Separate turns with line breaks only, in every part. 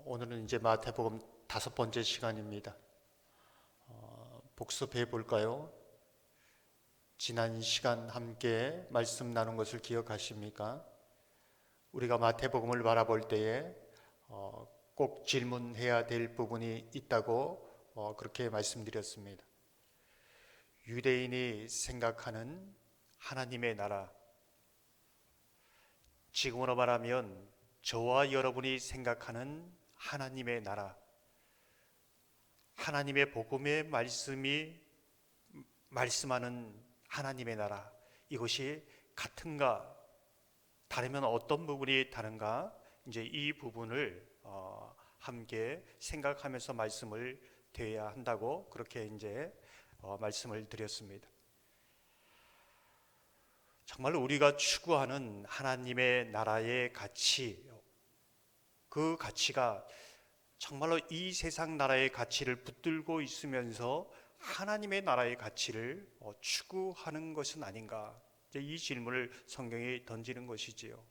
오늘은 이제 마태복음 5번째 시간입니다. 복습해 볼까요? 지난 시간 함께 말씀 나눈 것을 기억하십니까? 우리가 마태복음을 바라볼 때에 꼭 질문해야 될 부분이 있다고 그렇게 말씀드렸습니다. 유대인이 생각하는 하나님의 나라, 지금으로 말하면 저와 여러분이 생각하는 하나님의 나라, 하나님의 복음의 말씀이 말씀하는 하나님의 나라, 이것이 같은가, 다르면 어떤 부분이 다른가, 이제 이 부분을 함께 생각하면서 말씀을 드려야 한다고 그렇게 이제 말씀을 드렸습니다. 정말 우리가 추구하는 하나님의 나라의 가치, 그 가치가 정말로 이 세상 나라의 가치를 붙들고 있으면서 하나님의 나라의 가치를 추구하는 것은 아닌가, 이 질문을 성경이 던지는 것이지요.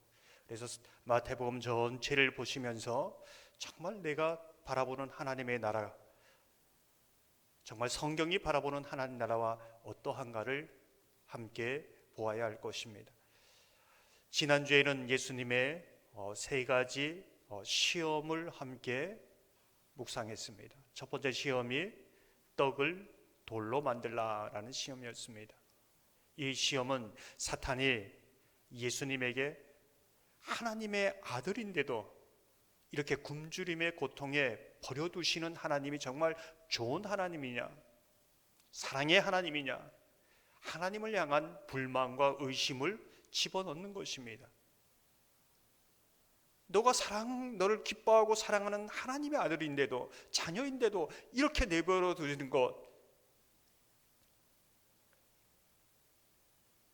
그래서 마태복음 전체를 보시면서 정말 내가 바라보는 하나님의 나라, 정말 성경이 바라보는 하나님 나라와 어떠한가를 함께 보아야 할 것입니다. 지난주에는 예수님의 세 가지 시험을 함께 묵상했습니다. 첫 번째 시험이 떡을 돌로 만들라라는 시험이었습니다. 이 시험은 사탄이 예수님에게 하나님의 아들인데도 이렇게 굶주림의 고통에 버려두시는 하나님이 정말 좋은 하나님이냐, 사랑의 하나님이냐, 하나님을 향한 불만과 의심을 집어넣는 것입니다. 너를 기뻐하고 사랑하는 하나님의 아들인데도, 자녀인데도 이렇게 내버려 두는 것,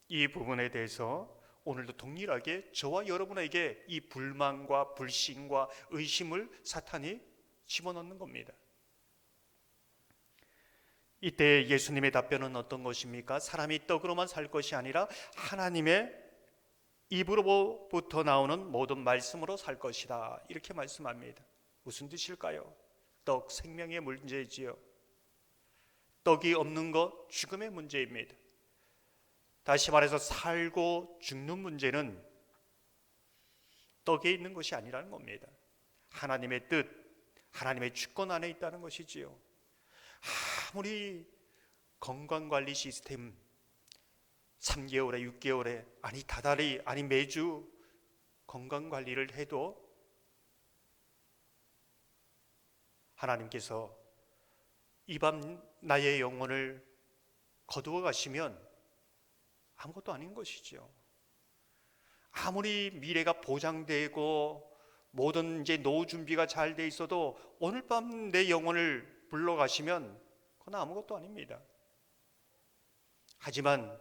이 부분에 대해서 오늘도 동일하게 저와 여러분에게 이 불만과 불신과 의심을 사탄이 집어넣는 겁니다. 이때 예수님의 답변은 어떤 것입니까? 사람이 떡으로만 살 것이 아니라 하나님의 입으로부터 나오는 모든 말씀으로 살 것이다, 이렇게 말씀합니다. 무슨 뜻일까요? 떡, 생명의 문제지요. 떡이 없는 것, 죽음의 문제입니다. 다시 말해서 살고 죽는 문제는 떡에 있는 것이 아니라는 겁니다. 하나님의 뜻, 하나님의 주권 안에 있다는 것이지요. 아무리 건강관리 시스템 3개월에 6개월에 아니 다달이 아니 매주 건강관리를 해도 하나님께서 이 밤 나의 영혼을 거두어 가시면 아무것도 아닌 것이죠. 아무리 미래가 보장되고 모든 이제 노후 준비가 잘 돼 있어도 오늘 밤 내 영혼을 불러가시면 그건 아무것도 아닙니다. 하지만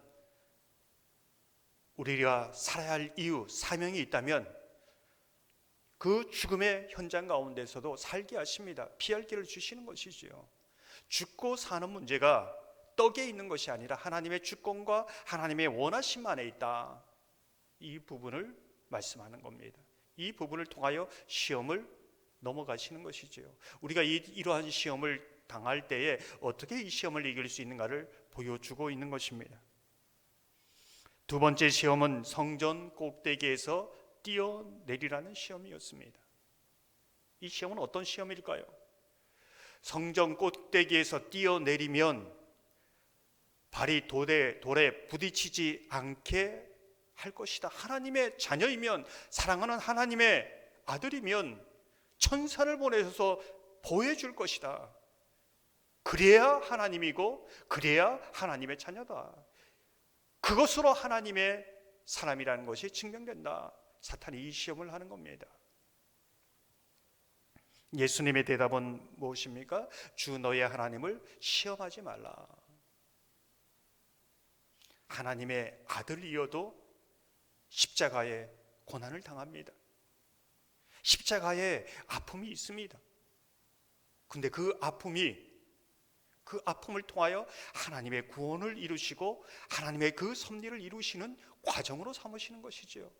우리가 살아야 할 이유, 사명이 있다면 그 죽음의 현장 가운데서도 살게 하십니다. 피할 길을 주시는 것이지요. 죽고 사는 문제가 떡에 있는 것이 아니라 하나님의 주권과 하나님의 원하심 안에 있다, 이 부분을 말씀하는 겁니다. 이 부분을 통하여 시험을 넘어가시는 것이지요. 우리가 이러한 시험을 당할 때에 어떻게 이 시험을 이길 수 있는가를 보여주고 있는 것입니다. 두 번째 시험은 성전 꼭대기에서 뛰어내리라는 시험이었습니다. 이 시험은 어떤 시험일까요? 성전 꼭대기에서 뛰어내리면 발이 돌에 부딪히지 않게 할 것이다. 하나님의 자녀이면, 사랑하는 하나님의 아들이면 천사를 보내서 보호해줄 것이다. 그래야 하나님이고 그래야 하나님의 자녀다. 그것으로 하나님의 사람이라는 것이 증명된다. 사탄이 이 시험을 하는 겁니다. 예수님의 대답은 무엇입니까? 주 너의 하나님을 시험하지 말라. 하나님의 아들이어도 십자가의 고난을 당합니다. 십자가에 아픔이 있습니다. 근데 그 아픔을 통하여 하나님의 구원을 이루시고 하나님의 그 섭리를 이루시는 과정으로 삼으시는 것이지요.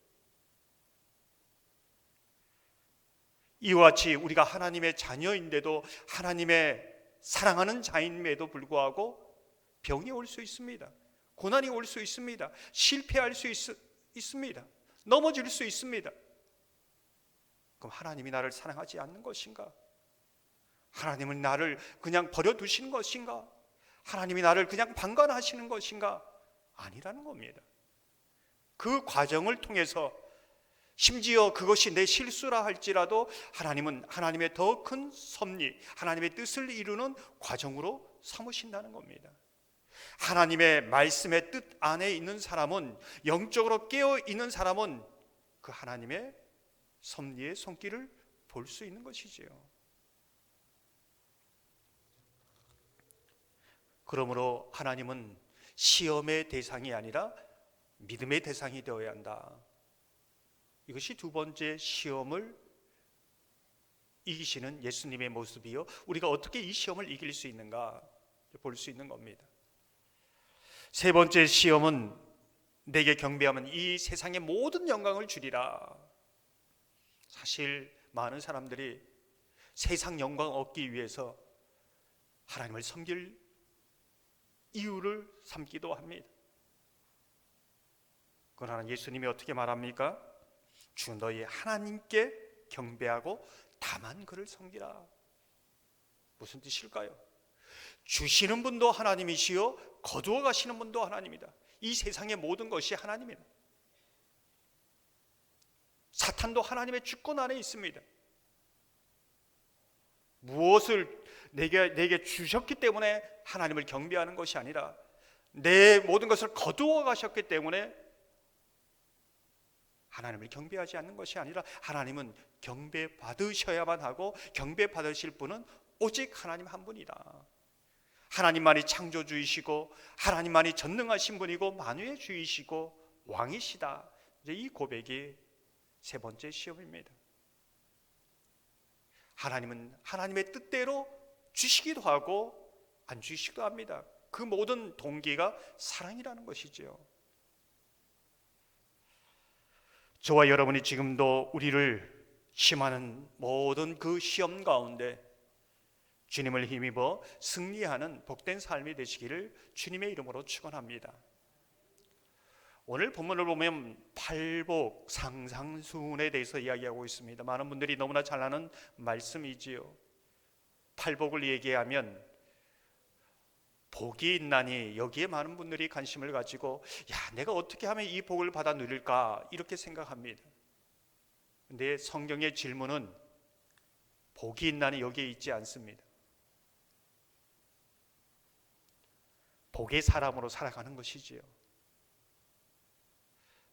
이와 같이 우리가 하나님의 자녀인데도, 하나님의 사랑하는 자임에도 불구하고 병이 올 수 있습니다. 고난이 올 수 있습니다. 실패할 수 있습니다. 넘어질 수 있습니다. 그럼 하나님이 나를 사랑하지 않는 것인가? 하나님은 나를 그냥 버려두시는 것인가? 하나님이 나를 그냥 방관하시는 것인가? 아니라는 겁니다. 그 과정을 통해서, 심지어 그것이 내 실수라 할지라도 하나님은 하나님의 더 큰 섭리, 하나님의 뜻을 이루는 과정으로 삼으신다는 겁니다. 하나님의 말씀의 뜻 안에 있는 사람은, 영적으로 깨어 있는 사람은 그 하나님의 섭리의 손길을 볼 수 있는 것이지요. 그러므로 하나님은 시험의 대상이 아니라 믿음의 대상이 되어야 한다. 이것이 두 번째 시험을 이기시는 예수님의 모습이요, 우리가 어떻게 이 시험을 이길 수 있는가 볼 수 있는 겁니다. 세 번째 시험은 내게 경배하면 이 세상의 모든 영광을 주리라. 사실 많은 사람들이 세상 영광 얻기 위해서 하나님을 섬길 이유를 삼기도 합니다. 그러나 예수님이 어떻게 말합니까? 주 너희 하나님께 경배하고 다만 그를 섬기라. 무슨 뜻일까요? 주시는 분도 하나님이시요 거두어 가시는 분도 하나님이다. 이 세상의 모든 것이 하나님이다. 사탄도 하나님의 주권 안에 있습니다. 무엇을 내게 주셨기 때문에 하나님을 경배하는 것이 아니라 내 모든 것을 거두어 가셨기 때문에 하나님을 경배하지 않는 것이 아니라, 하나님은 경배받으셔야만 하고 경배받으실 분은 오직 하나님 한 분이다. 하나님만이 창조주이시고 하나님만이 전능하신 분이고 만유의 주이시고 왕이시다. 이제 이 고백이 세 번째 시험입니다. 하나님은 하나님의 뜻대로 주시기도 하고 안 주시기도 합니다. 그 모든 동기가 사랑이라는 것이지요. 저와 여러분이 지금도 우리를 심하는 모든 그 시험 가운데 주님을 힘입어 승리하는 복된 삶이 되시기를 주님의 이름으로 축원합니다. 오늘 본문을 보면 팔복, 상상순에 대해서 이야기하고 있습니다. 많은 분들이 너무나 잘 아는 말씀이지요. 팔복을 얘기하면 복이 있나니, 여기에 많은 분들이 관심을 가지고 내가 어떻게 하면 이 복을 받아 누릴까 이렇게 생각합니다. 그런데 성경의 질문은 복이 있나니 여기에 있지 않습니다. 복의 사람으로 살아가는 것이지요.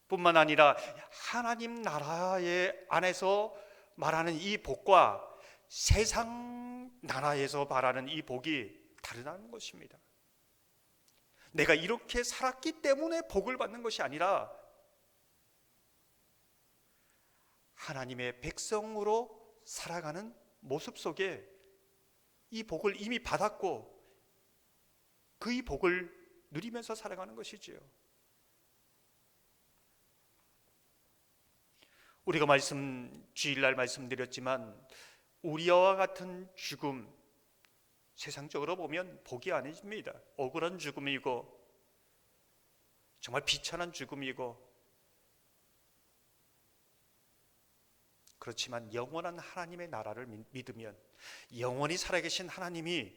뿐만 아니라 하나님 나라의 안에서 말하는 이 복과 세상 나라에서 말하는 이 복이 다르다는 것입니다. 내가 이렇게 살았기 때문에 복을 받는 것이 아니라 하나님의 백성으로 살아가는 모습 속에 이 복을 이미 받았고 그 이 복을 누리면서 살아가는 것이지요. 우리가 주일날 말씀드렸지만 우리와 같은 죽음, 세상적으로 보면 복이 아닙니다. 억울한 죽음이고 정말 비천한 죽음이고, 그렇지만 영원한 하나님의 나라를 믿으면, 영원히 살아계신 하나님이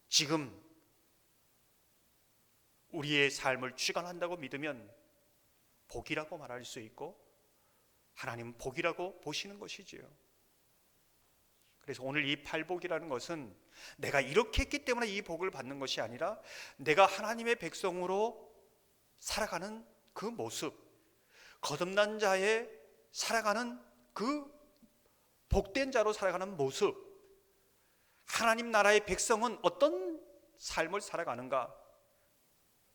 지금 우리의 삶을 주관한다고 믿으면 복이라고 말할 수 있고 하나님은 복이라고 보시는 것이지요. 그래서 오늘 이 팔복이라는 것은 내가 이렇게 했기 때문에 이 복을 받는 것이 아니라 내가 하나님의 백성으로 살아가는 그 모습, 거듭난 자의 살아가는 그 복된 자로 살아가는 모습, 하나님 나라의 백성은 어떤 삶을 살아가는가,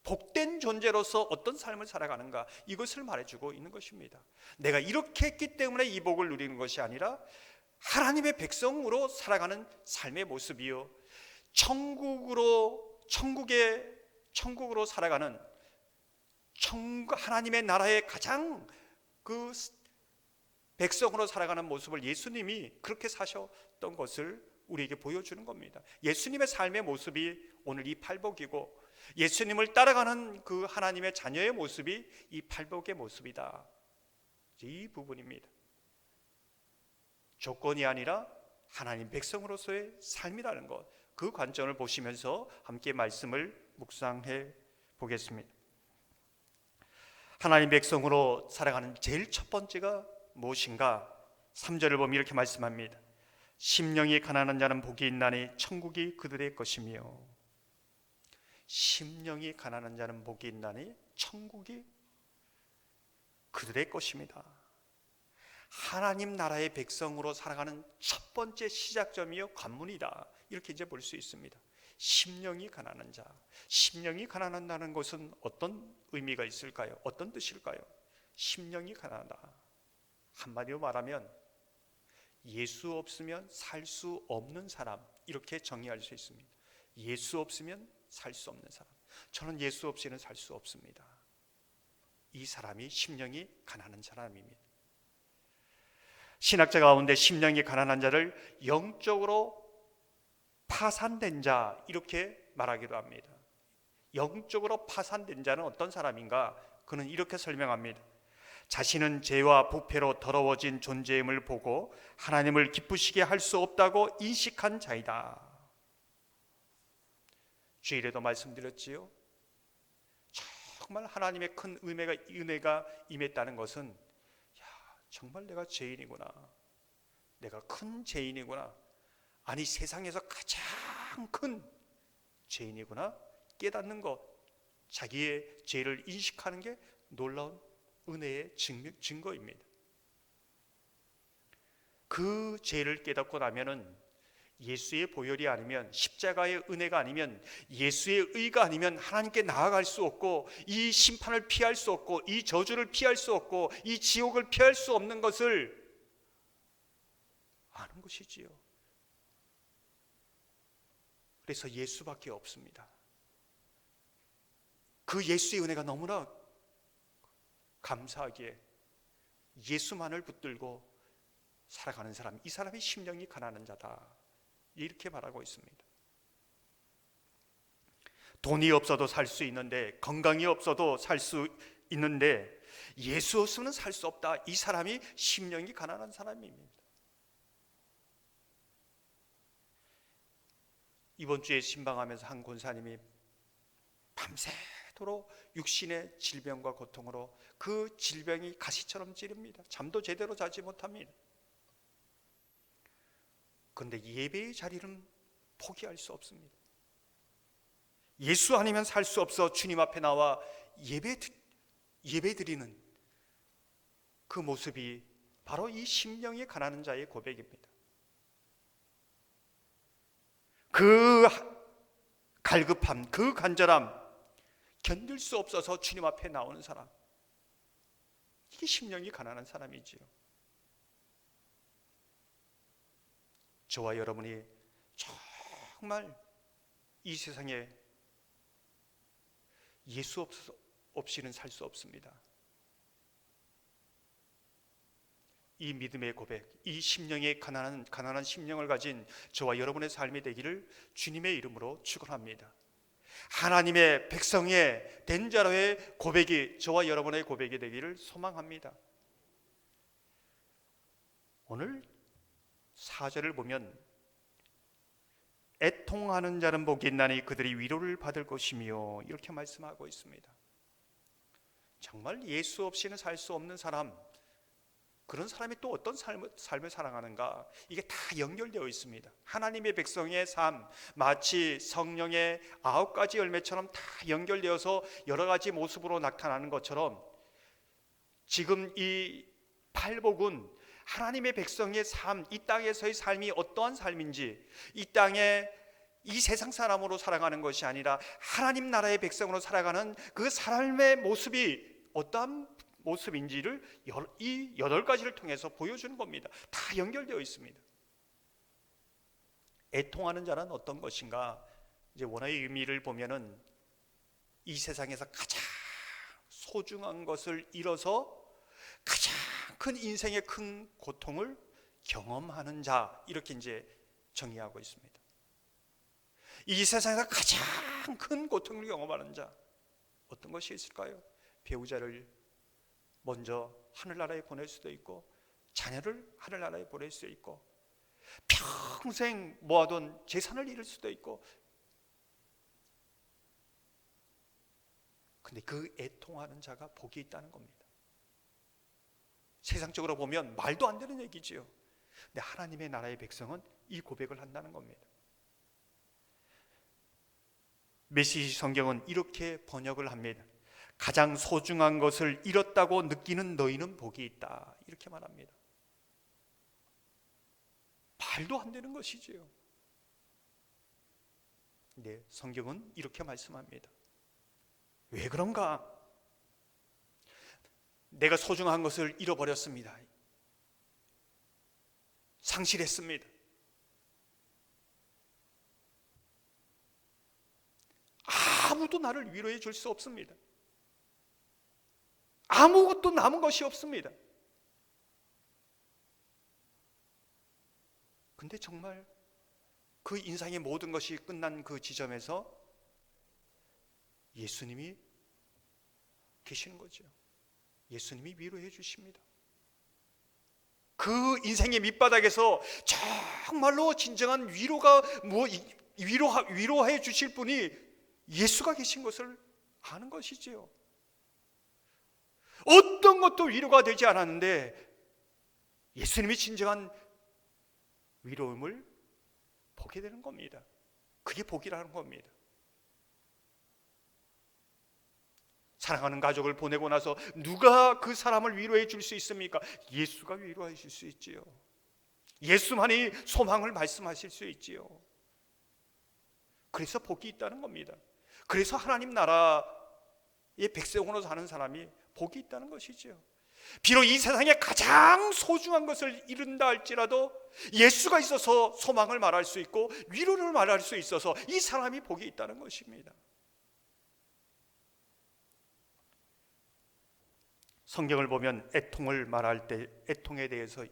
복된 존재로서 어떤 삶을 살아가는가, 이것을 말해주고 있는 것입니다. 내가 이렇게 했기 때문에 이 복을 누리는 것이 아니라 하나님의 백성으로 살아가는 삶의 모습이요, 천국으로 살아가는 하나님의 나라의 가장 그 백성으로 살아가는 모습을 예수님이 그렇게 사셨던 것을 우리에게 보여주는 겁니다. 예수님의 삶의 모습이 오늘 이 팔복이고, 예수님을 따라가는 그 하나님의 자녀의 모습이 이 팔복의 모습이다. 이 부분입니다. 조건이 아니라 하나님 백성으로서의 삶이라는 것, 그 관점을 보시면서 함께 말씀을 묵상해 보겠습니다. 하나님 백성으로 살아가는 제일 첫 번째가 무엇인가? 3절을 보면 이렇게 말씀합니다. 심령이 가난한 자는 복이 있나니 천국이 그들의 것이며. 심령이 가난한 자는 복이 있나니 천국이 그들의 것입니다. 하나님 나라의 백성으로 살아가는 첫 번째 시작점이요 관문이다. 이렇게 이제 볼 수 있습니다. 심령이 가난한 자. 심령이 가난한다는 것은 어떤 의미가 있을까요? 어떤 뜻일까요? 심령이 가난하다. 한마디로 말하면 예수 없으면 살 수 없는 사람, 이렇게 정의할 수 있습니다. 예수 없으면 살 수 없는 사람. 저는 예수 없이는 살 수 없습니다. 이 사람이 심령이 가난한 사람입니다. 신학자 가운데 심령이 가난한 자를 영적으로 파산된 자, 이렇게 말하기도 합니다. 영적으로 파산된 자는 어떤 사람인가? 그는 이렇게 설명합니다. 자신은 죄와 부패로 더러워진 존재임을 보고 하나님을 기쁘시게 할 수 없다고 인식한 자이다. 주일에도 말씀드렸지요. 정말 하나님의 큰 은혜가 임했다는 것은 정말 내가 죄인이구나, 내가 큰 죄인이구나, 아니 세상에서 가장 큰 죄인이구나 깨닫는 것, 자기의 죄를 인식하는 게 놀라운 은혜의 증거입니다. 그 죄를 깨닫고 나면은 예수의 보혈이 아니면, 십자가의 은혜가 아니면, 예수의 의가 아니면 하나님께 나아갈 수 없고, 이 심판을 피할 수 없고, 이 저주를 피할 수 없고, 이 지옥을 피할 수 없는 것을 아는 것이지요. 그래서 예수밖에 없습니다. 그 예수의 은혜가 너무나 감사하기에 예수만을 붙들고 살아가는 사람, 이 사람이 심령이 가난한 자다, 이렇게 말하고 있습니다. 돈이 없어도 살 수 있는데, 건강이 없어도 살 수 있는데 예수 없으면 살 수 없다, 이 사람이 심령이 가난한 사람입니다. 이번 주에 신방하면서 한 권사님이 밤새도록 육신의 질병과 고통으로 그 질병이 가시처럼 찌릅니다. 잠도 제대로 자지 못합니다. 그런데 예배의 자리는 포기할 수 없습니다. 예수 아니면 살 수 없어 주님 앞에 나와 예배 드리는 그 모습이 바로 이 심령이 가난한 자의 고백입니다. 그 갈급함, 그 간절함 견딜 수 없어서 주님 앞에 나오는 사람, 이게 심령이 가난한 사람이지요. 저와 여러분이 정말 이 세상에 예수 없이는 살 수 없습니다. 이 믿음의 고백, 이 심령의 가난한 심령을 가진 저와 여러분의 삶이 되기를 주님의 이름으로 축원합니다. 하나님의 백성의 된 자로의 고백이 저와 여러분의 고백이 되기를 소망합니다. 오늘 4절을 보면 애통하는 자는 복이 있나니 그들이 위로를 받을 것이며, 이렇게 말씀하고 있습니다. 정말 예수 없이는 살 수 없는 사람, 그런 사람이 또 어떤 삶을 살아가는가, 이게 다 연결되어 있습니다. 하나님의 백성의 삶, 마치 성령의 9가지 열매처럼 다 연결되어서 여러 가지 모습으로 나타나는 것처럼, 지금 이 팔복은 하나님의 백성의 삶, 이 땅에서의 삶이 어떠한 삶인지, 이 땅에 이 세상 사람으로 살아가는 것이 아니라 하나님 나라의 백성으로 살아가는 그 삶의 모습이 어떠한 모습인지를 이 8가지를 통해서 보여주는 겁니다. 다 연결되어 있습니다. 애통하는 자는 어떤 것인가? 이제 원어의 의미를 보면은 이 세상에서 가장 소중한 것을 잃어서 가장 큰 인생의 큰 고통을 경험하는 자, 이렇게 이제 정의하고 있습니다. 이 세상에서 가장 큰 고통을 경험하는 자, 어떤 것이 있을까요? 배우자를 먼저 하늘나라에 보낼 수도 있고, 자녀를 하늘나라에 보낼 수도 있고, 평생 모아둔 재산을 잃을 수도 있고. 근데 그 애통하는 자가 복이 있다는 겁니다. 세상적으로 보면 말도 안 되는 얘기지요. 근데 하나님의 나라의 백성은 이 고백을 한다는 겁니다. 메시지 성경은 이렇게 번역을 합니다. 가장 소중한 것을 잃었다고 느끼는 너희는 복이 있다, 이렇게 말합니다. 말도 안 되는 것이지요. 근데 성경은 이렇게 말씀합니다. 왜 그런가? 내가 소중한 것을 잃어버렸습니다. 상실했습니다. 아무도 나를 위로해 줄 수 없습니다. 아무것도 남은 것이 없습니다. 근데 정말 그 인생의 모든 것이 끝난 그 지점에서 예수님이 계시는 거죠. 예수님이 위로해 주십니다. 그 인생의 밑바닥에서 정말로 진정한 위로가 위로해 주실 분이 예수가 계신 것을 아는 것이지요. 어떤 것도 위로가 되지 않았는데 예수님이 진정한 위로움을 보게 되는 겁니다. 그게 복이라는 겁니다. 사랑하는 가족을 보내고 나서 누가 그 사람을 위로해 줄 수 있습니까? 예수가 위로해 줄 수 있지요. 예수만이 소망을 말씀하실 수 있지요. 그래서 복이 있다는 겁니다. 그래서 하나님 나라의 백성으로 사는 사람이 복이 있다는 것이지요. 비록 이 세상에 가장 소중한 것을 잃은다 할지라도 예수가 있어서 소망을 말할 수 있고 위로를 말할 수 있어서 이 사람이 복이 있다는 것입니다. 성경을 보면 애통을 말할 때 애통에 대해서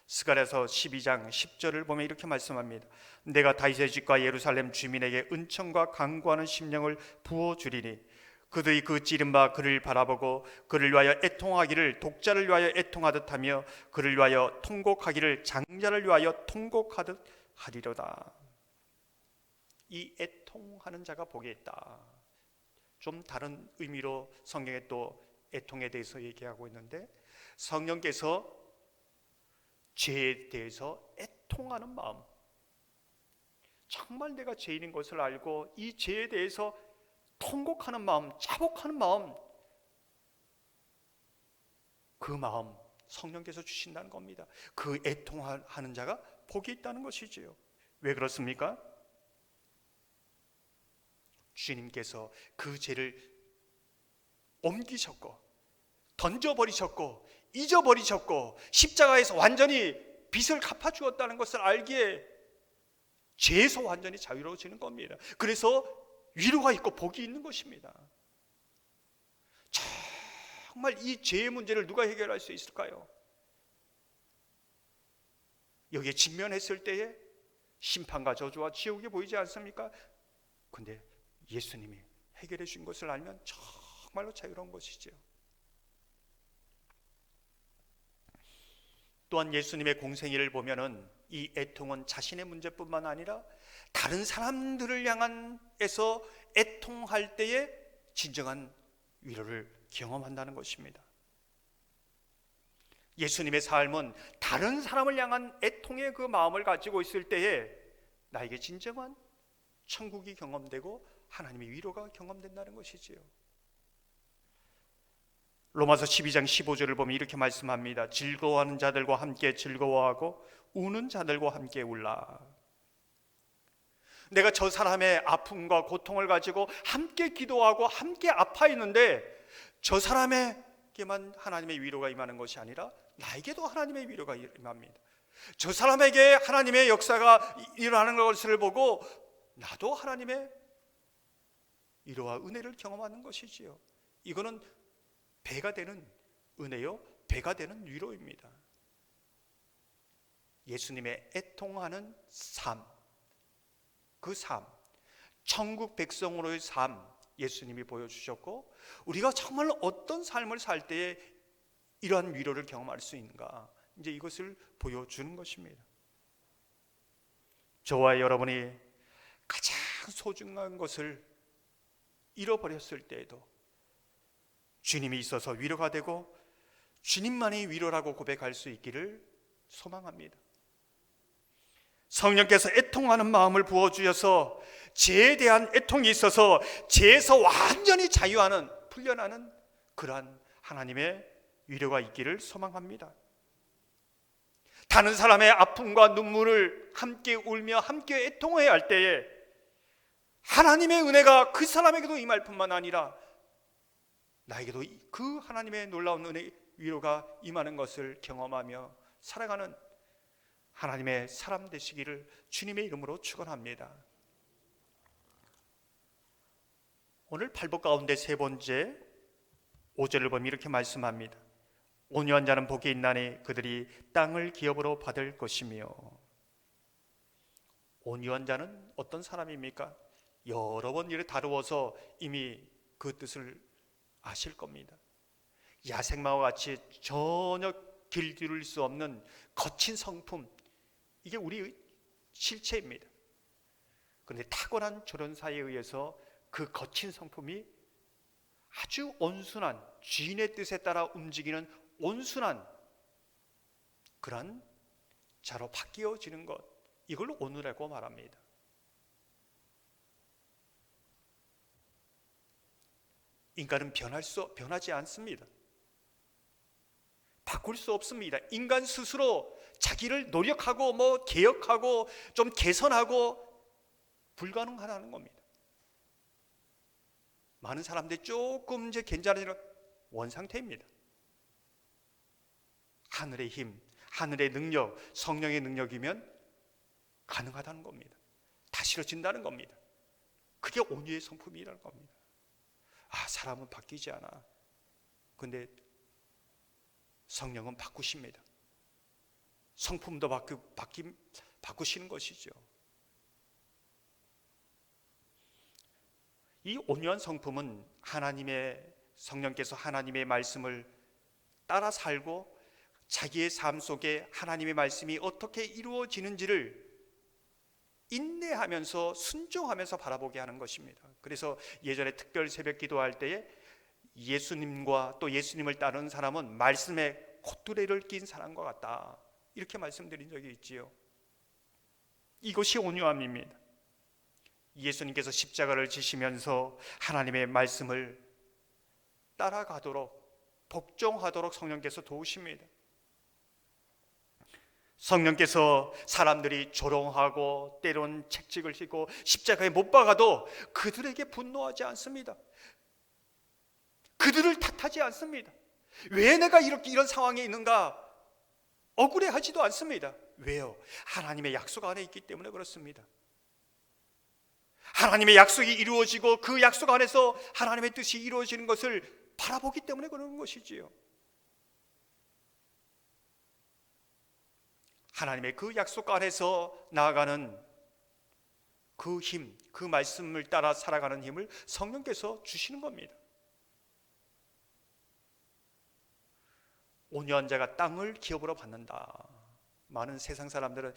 스가랴서 12장 10절을 보면 이렇게 말씀합니다. 내가 다윗의 집과 예루살렘 주민에게 은총과 강구하는 심령을 부어주리니 그들이 그 찌른 바 그를 바라보고 그를 위하여 애통하기를 독자를 위하여 애통하듯 하며 그를 위하여 통곡하기를 장자를 위하여 통곡하듯 하리로다. 이 애통하는 자가 복이 있다. 좀 다른 의미로 성경에 또 애통에 대해서 얘기하고 있는데, 성령께서 죄에 대해서 애통하는 마음, 정말 내가 죄인인 것을 알고 이 죄에 대해서 통곡하는 마음, 자복하는 마음, 그 마음 성령께서 주신다는 겁니다. 그 애통하는 자가 복이 있다는 것이지요. 왜 그렇습니까? 주님께서 그 죄를 옮기셨고 던져버리셨고 잊어버리셨고 십자가에서 완전히 빚을 갚아주었다는 것을 알기에 죄에서 완전히 자유로워지는 겁니다. 그래서 위로가 있고 복이 있는 것입니다. 정말 이 죄의 문제를 누가 해결할 수 있을까요? 여기에 직면했을 때에 심판과 저주와 지옥이 보이지 않습니까? 근데 예수님이 해결해 주신 것을 알면 정말로 자유로운 것이죠. 또한 예수님의 공생애를 보면은 이 애통은 자신의 문제뿐만 아니라 다른 사람들을 향해서 애통할 때에 진정한 위로를 경험한다는 것입니다. 예수님의 삶은 다른 사람을 향한 애통의 그 마음을 가지고 있을 때에 나에게 진정한 천국이 경험되고 하나님의 위로가 경험된다는 것이지요. 로마서 12장 15절을 보면 이렇게 말씀합니다. 즐거워하는 자들과 함께 즐거워하고 우는 자들과 함께 울라. 내가 저 사람의 아픔과 고통을 가지고 함께 기도하고 함께 아파있는데 저 사람에게만 하나님의 위로가 임하는 것이 아니라 나에게도 하나님의 위로가 임합니다. 저 사람에게 하나님의 역사가 일어나는 것을 보고 나도 하나님의 위로와 은혜를 경험하는 것이지요. 이거는 배가 되는 은혜요 배가 되는 위로입니다. 예수님의 애통하는 삶, 그 삶, 천국 백성으로의 삶 예수님이 보여주셨고, 우리가 정말 어떤 삶을 살 때에 이러한 위로를 경험할 수 있는가, 이제 이것을 보여주는 것입니다. 저와 여러분이 가장 소중한 것을 잃어버렸을 때에도 주님이 있어서 위로가 되고 주님만이 위로라고 고백할 수 있기를 소망합니다. 성령께서 애통하는 마음을 부어주셔서 죄에 대한 애통이 있어서 죄에서 완전히 자유하는, 풀려나는 그러한 하나님의 위로가 있기를 소망합니다. 다른 사람의 아픔과 눈물을 함께 울며 함께 애통해야 할 때에 하나님의 은혜가 그 사람에게도 임할 뿐만 아니라 나에게도 그 하나님의 놀라운 은혜, 위로가 임하는 것을 경험하며 살아가는 하나님의 사람 되시기를 주님의 이름으로 축원합니다. 오늘 팔복 가운데 세 번째 5절을 보면 이렇게 말씀합니다. 온유한 자는 복이 있나니 그들이 땅을 기업으로 받을 것이며. 온유한 자는 어떤 사람입니까? 여러 번 이를 다루어서 이미 그 뜻을 아실 겁니다. 야생마와 같이 전혀 길들일 수 없는 거친 성품, 이게 우리의 실체입니다. 그런데 탁월한 조련사에 의해서 그 거친 성품이 아주 온순한, 주인의 뜻에 따라 움직이는 온순한 그런 자로 바뀌어지는 것, 이걸 온유라고 말합니다. 인간은 변하지 않습니다. 바꿀 수 없습니다. 인간 스스로 자기를 노력하고 개혁하고 좀 개선하고 불가능하다는 겁니다. 많은 사람들이 조금 이제 괜찮아지는 원상태입니다. 하늘의 힘, 하늘의 능력, 성령의 능력이면 가능하다는 겁니다. 다스려진다는 겁니다. 그게 온유의 성품이라는 겁니다. 사람은 바뀌지 않아. 근데 성령은 바꾸십니다. 성품도 바꾸시는 것이죠. 이 온유한 성품은 성령께서 하나님의 말씀을 따라 살고 자기의 삶 속에 하나님의 말씀이 어떻게 이루어지는지를 인내하면서 순종하면서 바라보게 하는 것입니다. 그래서 예전에 특별 새벽 기도할 때에 예수님과 또 예수님을 따르는 사람은 말씀에 콧두레를 낀 사람과 같다, 이렇게 말씀드린 적이 있지요. 이것이 온유함입니다. 예수님께서 십자가를 지시면서 하나님의 말씀을 따라가도록, 복종하도록 성령께서 도우십니다. 성령께서 사람들이 조롱하고 때론 책찍을 휘고 십자가에 못 박아도 그들에게 분노하지 않습니다. 그들을 탓하지 않습니다. 왜 내가 이런 상황에 있는가 억울해하지도 않습니다. 왜요? 하나님의 약속 안에 있기 때문에 그렇습니다. 하나님의 약속이 이루어지고 그 약속 안에서 하나님의 뜻이 이루어지는 것을 바라보기 때문에 그러는 것이지요. 하나님의 그 약속 안에서 나아가는 그 힘, 그 말씀을 따라 살아가는 힘을 성령께서 주시는 겁니다. 온유한 자가 땅을 기업으로 받는다. 많은 세상 사람들은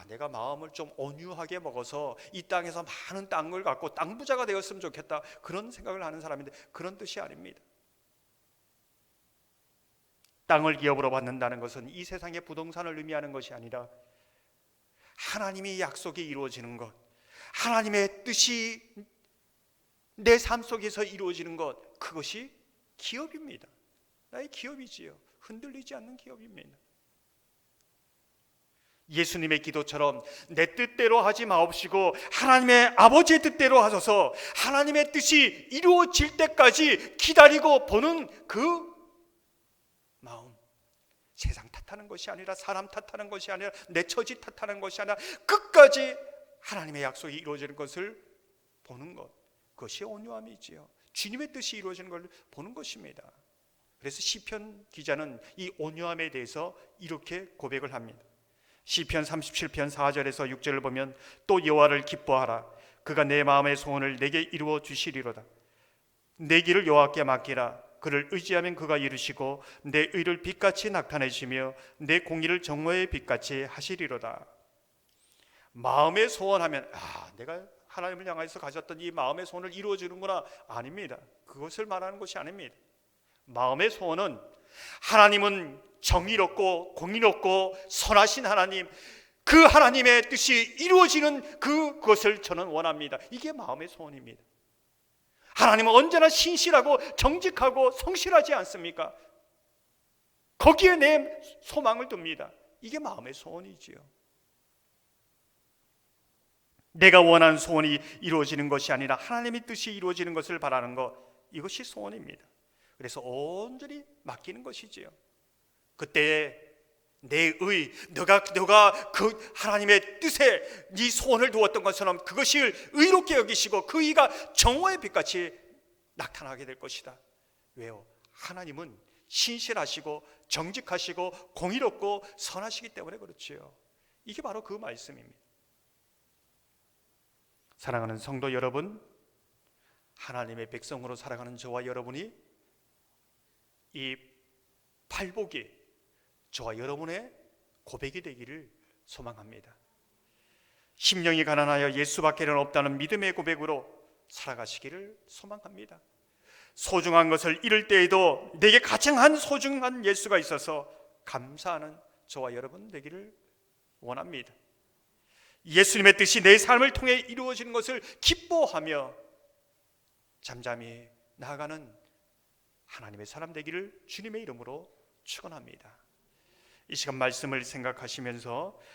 내가 마음을 좀 온유하게 먹어서 이 땅에서 많은 땅을 갖고 땅 부자가 되었으면 좋겠다, 그런 생각을 하는 사람인데 그런 뜻이 아닙니다. 땅을 기업으로 받는다는 것은 이 세상의 부동산을 의미하는 것이 아니라 하나님의 약속이 이루어지는 것, 하나님의 뜻이 내 삶 속에서 이루어지는 것, 그것이 기업입니다. 나의 기업이지요. 흔들리지 않는 기업입니다. 예수님의 기도처럼 내 뜻대로 하지 마옵시고 하나님의 아버지의 뜻대로 하소서, 하나님의 뜻이 이루어질 때까지 기다리고 보는 그 마음, 세상 탓하는 것이 아니라, 사람 탓하는 것이 아니라, 내 처지 탓하는 것이 아니라 끝까지 하나님의 약속이 이루어지는 것을 보는 것, 그것이 온유함이지요. 주님의 뜻이 이루어지는 걸 보는 것입니다. 그래서 시편 기자는 이 온유함에 대해서 이렇게 고백을 합니다. 시편 37편 4절에서 6절을 보면 또 여호와를 기뻐하라. 그가 내 마음의 소원을 내게 이루어 주시리로다. 내 길을 여호와께 맡기라. 그를 의지하면 그가 이루시고 내 의를 빛같이 나타내시며 내 공의를 정오의 빛같이 하시리로다. 마음의 소원하면 내가 하나님을 향해서 가졌던 이 마음의 소원을 이루어 주는구나. 아닙니다. 그것을 말하는 것이 아닙니다. 마음의 소원은 하나님은 정의롭고 공의롭고 선하신 하나님, 그 하나님의 뜻이 이루어지는 그것을 저는 원합니다. 이게 마음의 소원입니다. 하나님은 언제나 신실하고 정직하고 성실하지 않습니까? 거기에 내 소망을 둡니다. 이게 마음의 소원이지요. 내가 원하는 소원이 이루어지는 것이 아니라 하나님의 뜻이 이루어지는 것을 바라는 것, 이것이 소원입니다. 그래서 온전히 맡기는 것이지요. 그때 내 의, 너가 그 하나님의 뜻에 네 소원을 두었던 것처럼 그것을 의롭게 여기시고 그 의가 정오의 빛같이 나타나게 될 것이다. 왜요? 하나님은 신실하시고 정직하시고 공의롭고 선하시기 때문에 그렇지요. 이게 바로 그 말씀입니다. 사랑하는 성도 여러분, 하나님의 백성으로 살아가는 저와 여러분이 이 팔복이 저와 여러분의 고백이 되기를 소망합니다. 심령이 가난하여 예수밖에는 없다는 믿음의 고백으로 살아가시기를 소망합니다. 소중한 것을 잃을 때에도 내게 가장 소중한 예수가 있어서 감사하는 저와 여러분 되기를 원합니다. 예수님의 뜻이 내 삶을 통해 이루어지는 것을 기뻐하며 잠잠히 나아가는 하나님의 사람 되기를 주님의 이름으로 축원합니다. 이 시간 말씀을 생각하시면서